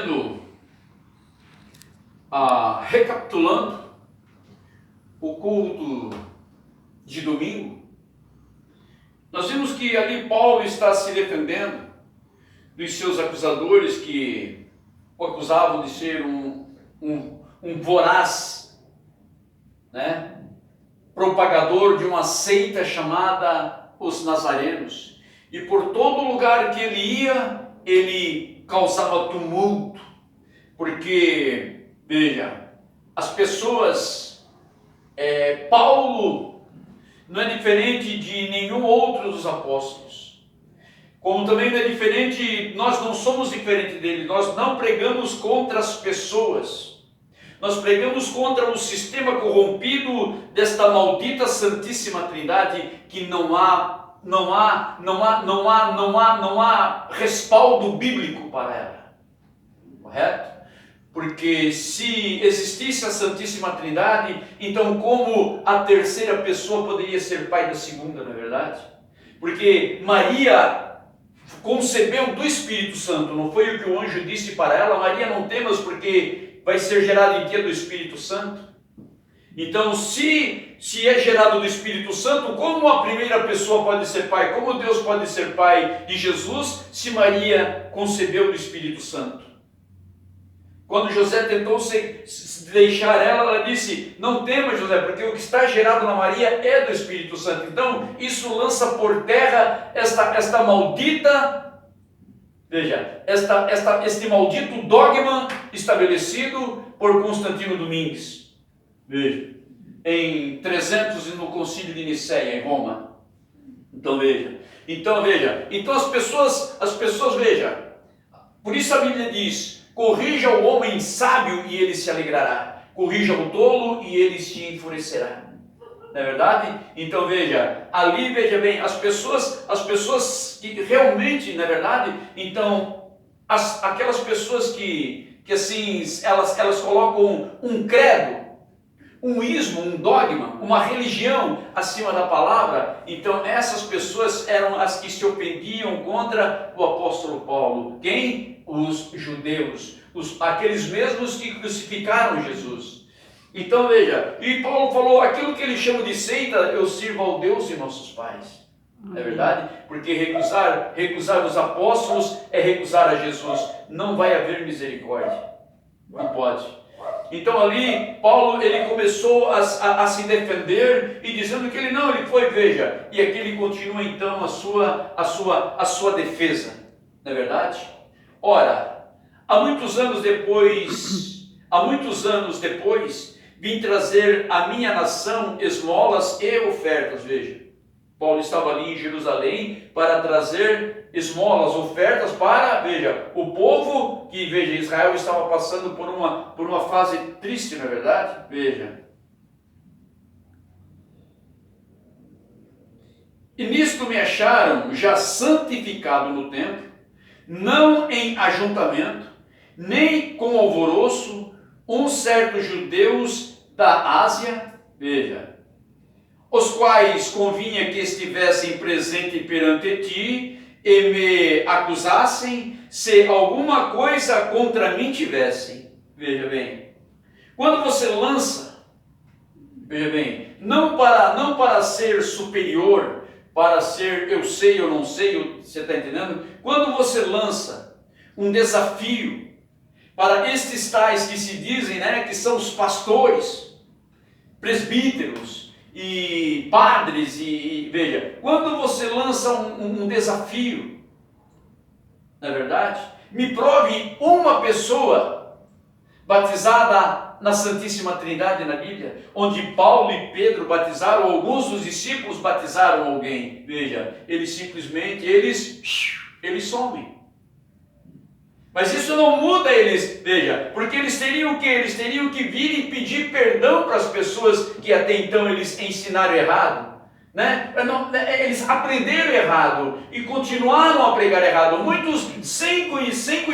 vendo, recapitulando o culto de domingo, nós vimos que ali Paulo está se defendendo dos seus acusadores que o acusavam de ser um voraz, né, propagador de uma seita chamada os Nazarenos. E por todo lugar que ele ia, ele causava tumulto, porque, veja, as pessoas, Paulo não é diferente de nenhum outro dos apóstolos, como também não é diferente, nós não somos diferentes dele, nós não pregamos contra as pessoas, nós pregamos contra o sistema corrompido desta maldita Santíssima Trindade, que não há respaldo bíblico para ela, correto? Porque se existisse a Santíssima Trindade, então como a terceira pessoa poderia ser pai da segunda, não é verdade? Porque Maria concebeu do Espírito Santo, não foi o que o anjo disse para ela: Maria, não temas, porque vai ser gerado em ti do Espírito Santo. Então, se é gerado do Espírito Santo, como a primeira pessoa pode ser pai? Como Deus pode ser pai de Jesus, se Maria concebeu do Espírito Santo? Quando José tentou deixar ela disse: não tema, José, porque o que está gerado na Maria é do Espírito Santo. Então, isso lança por terra esta maldita, veja, este maldito dogma estabelecido por Constantino Domingues. Veja, em 300 no Concílio de Nicéia, em Roma. Então veja, então as pessoas, veja, por isso a Bíblia diz: corrija o homem sábio e ele se alegrará, corrija o tolo e ele se enfurecerá. Não é verdade? Então veja, ali veja bem, as pessoas que realmente, na verdade, então, aquelas pessoas que assim, elas colocam um credo, um ismo, um dogma, uma religião acima da palavra, então essas pessoas eram as que se ofendiam contra o apóstolo Paulo. Quem? Os judeus, aqueles mesmos que crucificaram Jesus. Então veja, e Paulo falou: aquilo que ele chama de seita, eu sirvo ao Deus de nossos pais. Não é verdade? Porque recusar os apóstolos é recusar a Jesus. Não vai haver misericórdia. Não pode. Então ali, Paulo, ele começou a se defender e dizendo que ele foi, veja, e aqui ele continua então a sua defesa. Não é verdade? Ora, há muitos anos depois, vim trazer à minha nação esmolas e ofertas. Veja, Paulo estava ali em Jerusalém para trazer esmolas, ofertas para, veja, o povo que, veja, Israel estava passando por uma fase triste, não é verdade? Veja. E nisto me acharam já santificado no templo, não em ajuntamento, nem com alvoroço, uns certos judeus da Ásia, veja, os quais convinha que estivessem presentes perante ti e me acusassem, se alguma coisa contra mim tivessem. Veja bem, quando você lança, veja bem, não para ser superior, para ser eu sei, eu não sei, você está entendendo? Quando você lança um desafio para estes tais que se dizem, né, que são os pastores, presbíteros e padres, e veja, quando você lança um desafio, não é verdade? Me prove uma pessoa batizada na Santíssima Trindade na Bíblia, onde Paulo e Pedro batizaram, alguns dos discípulos batizaram alguém. Veja, eles simplesmente, eles somem. Mas isso não muda eles, veja, porque eles teriam o quê? Eles teriam que vir e pedir perdão para as pessoas que até então eles ensinaram errado, né? Eles aprenderam errado e continuaram a pregar errado, muitos sem conhecer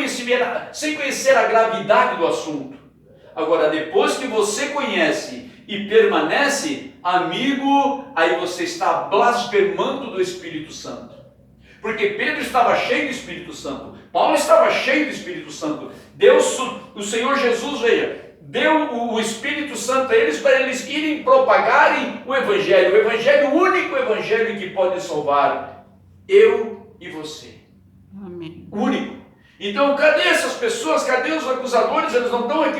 a gravidade do assunto. Agora, depois que você conhece e permanece, amigo, aí você está blasfemando do Espírito Santo. Porque Pedro estava cheio do Espírito Santo, Paulo estava cheio do Espírito Santo. Deus, o Senhor Jesus deu o Espírito Santo a eles para eles irem propagarem o Evangelho, o único Evangelho que pode salvar eu e você. Amém. O único. Então, cadê essas pessoas? Cadê os acusadores? Eles não estão aqui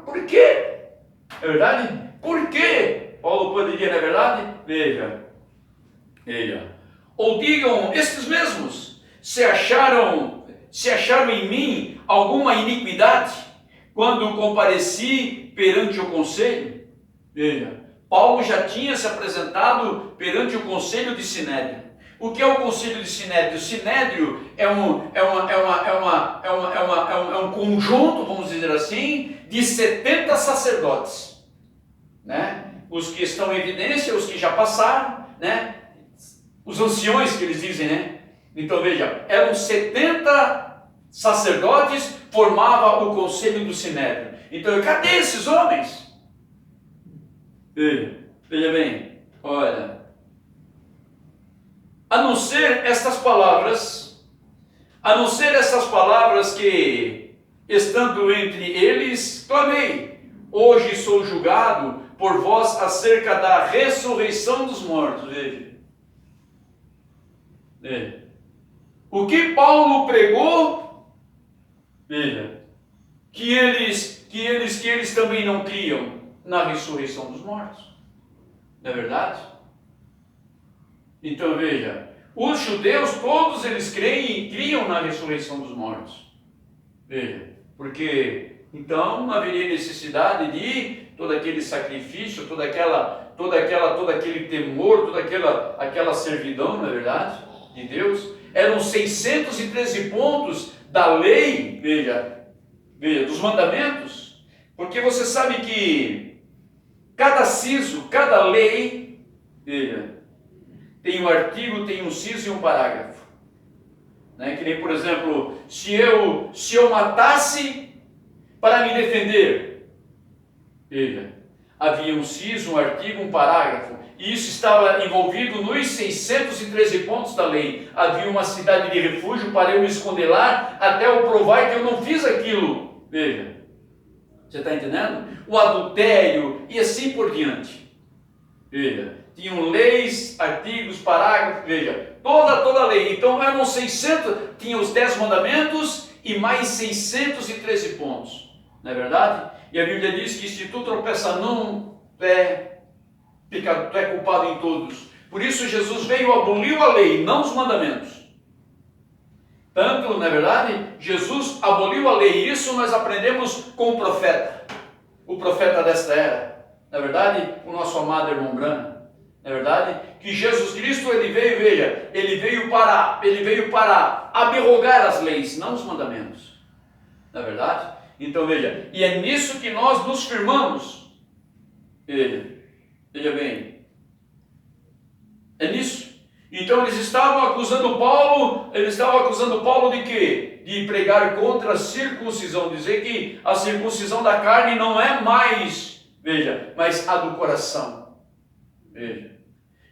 por quê? É verdade? Por quê? Paulo poderia, não é verdade? Veja. Ou digam, estes mesmos se acharam em mim alguma iniquidade quando compareci perante o conselho? Veja, Paulo já tinha se apresentado perante o conselho de Sinédrio. O que é o conselho de Sinédrio? O Sinédrio é um conjunto, vamos dizer assim, de 70 sacerdotes, né? Os que estão em evidência, os que já passaram, né? Os anciões que eles dizem, né? Então veja, eram 70 sacerdotes, formava o conselho do Sinédrio. Então, cadê esses homens? Veja bem, olha, a não ser estas palavras que, estando entre eles, clamei, hoje sou julgado por vós acerca da ressurreição dos mortos. Veja. O que Paulo pregou, veja, que eles também não criam na ressurreição dos mortos. Não é verdade? Então veja, os judeus todos eles criam na ressurreição dos mortos. Veja, porque então não haveria necessidade de todo aquele sacrifício, todo aquele temor, toda aquela servidão, não é verdade? De Deus. Eram 613 pontos da lei, veja, dos mandamentos, porque você sabe que cada ciso, cada lei, veja, tem um artigo, tem um ciso e um parágrafo, né? Que nem, por exemplo, se eu matasse para me defender, veja, havia um ciso, um artigo, um parágrafo, e isso estava envolvido nos 613 pontos da lei. Havia uma cidade de refúgio para eu me esconder lá, até eu provar que eu não fiz aquilo. Veja, você está entendendo? O adultério e assim por diante. Veja, tinham leis, artigos, parágrafos, veja, toda a lei. Então eram 600, tinha os 10 mandamentos e mais 613 pontos, não é verdade? E a Bíblia diz que se tu tropeça num, tu é culpado em todos. Por isso Jesus veio, aboliu a lei, não os mandamentos. Tanto, não é verdade? Jesus aboliu a lei, isso nós aprendemos com o profeta desta era. Na verdade, o nosso amado irmão Branham. Na verdade, que Jesus Cristo ele veio para abrogar as leis, não os mandamentos. Na verdade? Então veja, e é nisso que nós nos firmamos. Veja bem, é nisso. Então eles estavam acusando Paulo de quê? De pregar contra a circuncisão, dizer que a circuncisão da carne não é mais, veja, mas a do coração. Veja.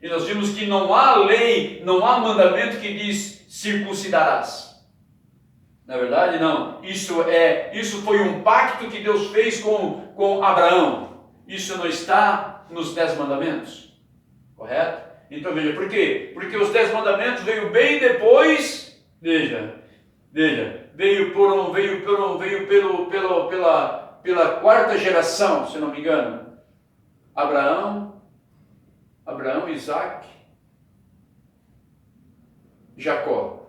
E nós vimos que não há lei, não há mandamento que diz circuncidarás. Na verdade, não. Isso foi um pacto que Deus fez com Abraão. Isso não está nos 10 mandamentos. Correto? Então veja, por quê? Porque os 10 mandamentos veio bem depois, veja, veio pela quarta geração, se não me engano. Abraão, Isaac, Jacó.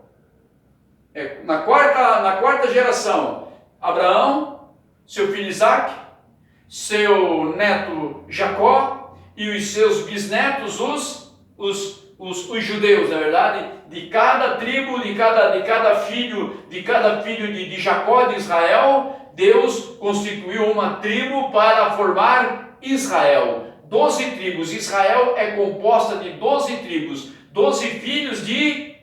Na quarta geração, Abraão, seu filho Isaac, seu neto Jacó e os seus bisnetos, os judeus, na verdade, de cada tribo, de cada filho de Jacó, de Israel, Deus constituiu uma tribo para formar Israel. 12 tribos. Israel é composta de 12 tribos, 12 filhos de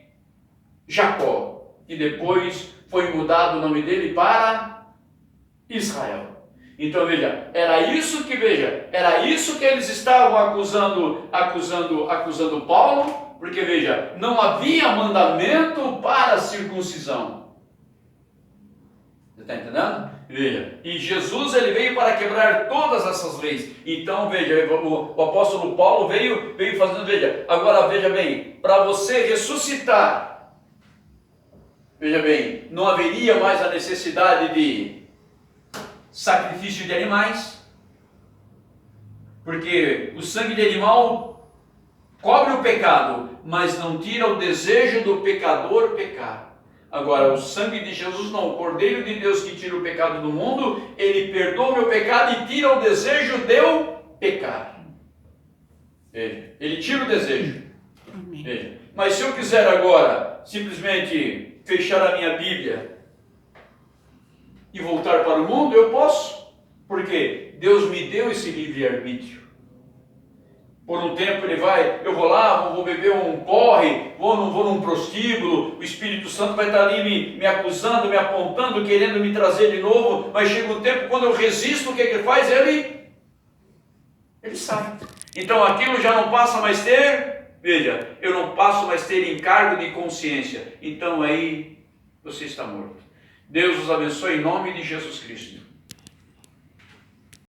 Jacó, e depois foi mudado o nome dele para Israel. Então veja, era isso que eles estavam acusando Paulo, Porque veja, não havia mandamento para a circuncisão. Você está entendendo? Veja, e Jesus ele veio para quebrar todas essas leis. Então veja, o apóstolo Paulo veio fazendo, veja, agora veja bem, para você ressuscitar, veja bem, não haveria mais a necessidade de sacrifício de animais, porque o sangue de animal cobre o pecado, mas não tira o desejo do pecador pecar. Agora, o sangue de Jesus não, o Cordeiro de Deus que tira o pecado do mundo, ele perdoa o meu pecado e tira o desejo de eu pecar. Veja, ele tira o desejo. Veja. Mas se eu quiser agora simplesmente fechar a minha Bíblia e voltar para o mundo, eu posso. Porque Deus me deu esse livre-arbítrio. Por um tempo eu vou lá, vou beber um porre, não vou num prostíbulo, o Espírito Santo vai estar ali me acusando, me apontando, querendo me trazer de novo, mas chega um tempo, quando eu resisto, o que ele faz? Ele sai. Então aquilo já não passa mais ter, veja, eu não passo mais ter encargo de consciência, então aí você está morto. Deus os abençoe em nome de Jesus Cristo.